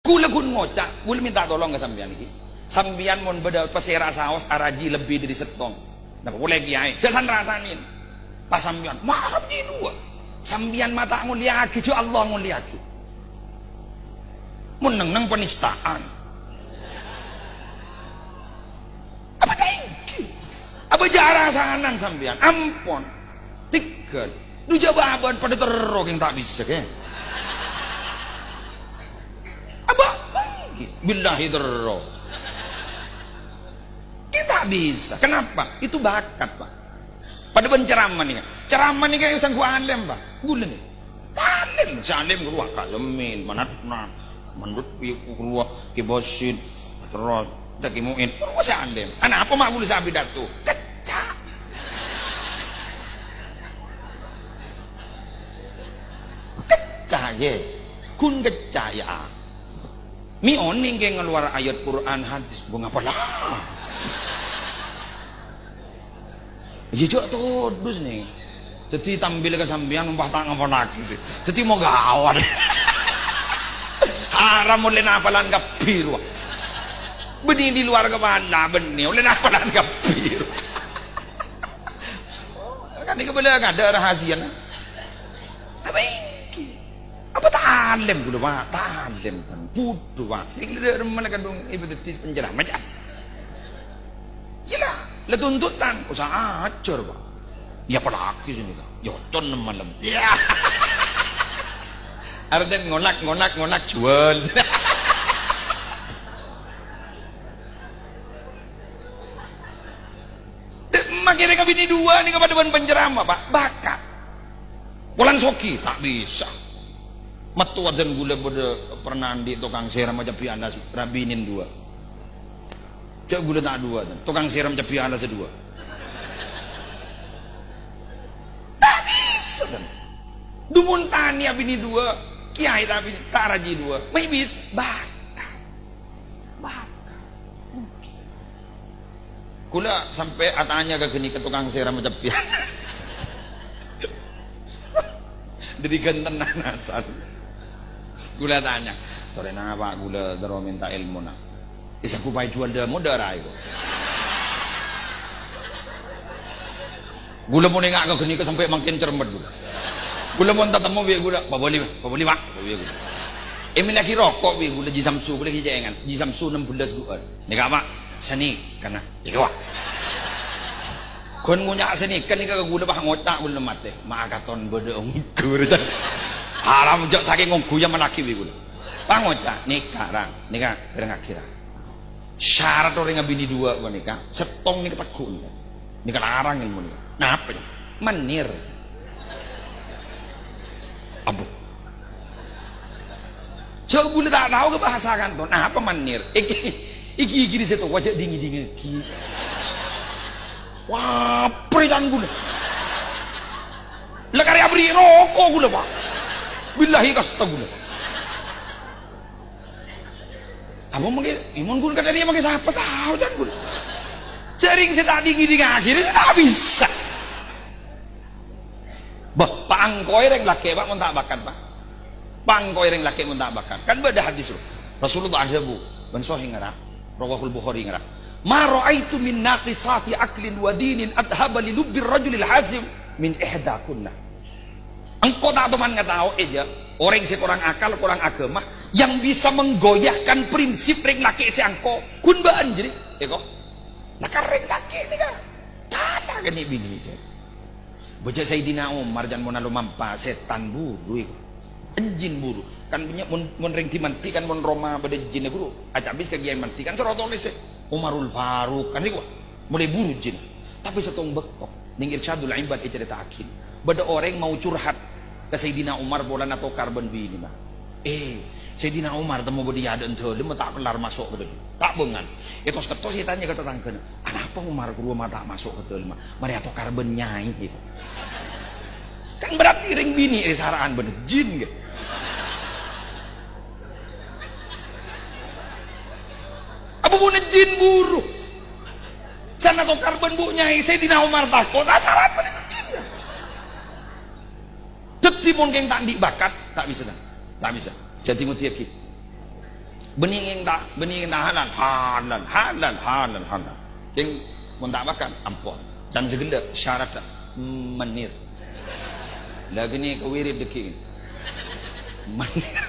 Kula kun ngocak, kula minta tolong ke sampean iki. Sampean mun beda pesera saos araji lebih dari setong. Nah, boleh kiai, jangan rasanin. Pas sampean, maaf di dua. Sampean mata nguliaki, jo Allah nguliaki. Mun neng penistaan. Apa thank you? Apa jarang sanganan sampean? Ampun. Tiket. Lu jawaban pada terok yang tak bisa ke? Apa? Billahi terok. Kita bisa. Kenapa? Itu bakat, Pak. Pada penceramah nih. Ceramah nih kayak usang gua alim, Pak. Gula nih. Alim, salim keluar kalemin, manat menurut keluar kibosin terus tak kimuin. Keluar salim. Anak apa mak boleh sabi datu? Kecak. Kecak ye. Kun kecak ya. Mi oning kayak ngeluar ayat Quran hadis. Gua ngapa lah? Jujur tuh dus nih. Jadi tampil ke sambian numpah tak ngapa lagi. Jadi mau gawat. Haram oleh napalan kapiru. Benih di luar kemana benih oleh napalan kapiru. Kan ini kebelah ada rahasia. Apa ini? Apa talim dulu Pak? Talim kan. Bodoh Pak. Ini ada mana kan dong ibu di penjara macam. Gila. Le tuntutan usaha acur Pak. Ya pelaki sini kan. Yoton malam. Ya. Arden ngonak jual. Makin ke bini dua nih kepada penceramah Pak. Bakat. Pulang soki tak bisa. Metu dan gula pada pernah di tukang seram macam piana rabinin dua. Cak gula tak dua, tukang siram cepi ala sedua. Tak bisa kan? Dumun tani abini dua, kiai tapi tak raji dua. Mai bis, bakat. Kula sampai atanya ke geni ke tukang siram cepi. Dari gentenan asal. Gula tanya, torena apa gula daro minta ilmu nak. Isa kupai jual dia modera itu. Gula mau nengak ke geni ke sampai makin cermet gula. Gula mau tak temu biar gula, pak boleh pak. Emi lagi rokok biar gula di Samsu gula kijangan, di Samsu 16 gula. Nengak pak, seni karena ikaw. Kon ngunya seni kan nika gula bah ngotak gula mate, maakaton bodoh nggur. Haram jak saking ngguya menaki biar gula. Pangocak nikah rang, nikah bereng akhirah. Syarat orang ngabini dua menikah setong nih ketekun ini kan larang ilmu nih. Nah apa ya? Menir abu coba boleh tak tahu ke bahasa kan tuh. Nah apa menir iki di situ wajah dingin wah peridan gula lekari abri rokok gula Pak billahi kasta gula. Apa mungkin imun gue kata dia pakai siapa tahu dan gue jaring saya tadi gini akhirnya tak bisa. Bah pangkoi reng laki Pak tak bakat Pak. Pangkoi reng laki tak bakat. Kan beda hadis Rasulullah ada bu ban sahih ngara rawahul Bukhari ngara. Ma ra'aitu min naqisati aklin wa dinin adhaba li lubbir rajulil hazim min ihda kunna. Engkau tak teman nggak tahu aja orang si kurang akal kurang agama yang bisa menggoyahkan prinsip ring laki si angko kun baan jadi kok nak ring laki ini kan kalah kan bini bocah Sayyidina Umar jangan mau nalu mampa setan buru enjin buru kan punya mun ring dimanti kan mun Roma pada jin guru aja habis kegiatan manti kan serotolis Umarul Faruq kan itu mulai buru jin tapi setong bekok ning irsyadul ibad itu cerita akhir bada orang mau curhat ke Sayyidina Umar bolan atau karbon bini mah Sayyidina Umar temu bodi ada ente dia tak kelar masuk ke dalam tak bengan itu ketos saya tanya ke tetangga kenapa Umar ke rumah tak masuk ke dalam mari atau karbon nyai gitu kan berarti ring bini saraan bener jin gitu apa punya jin buruh sana atau karbon bu nyai Sayyidina Umar takut asaran bener jin jadi mungkin tak dibakat tak bisa tak bisa jadi mutiaki Beningin tak halal, halal, halal, halal, halal. King mun tak makan, ampun. Dan segala syarat menir. Lagi ni kewirid deki. Menir.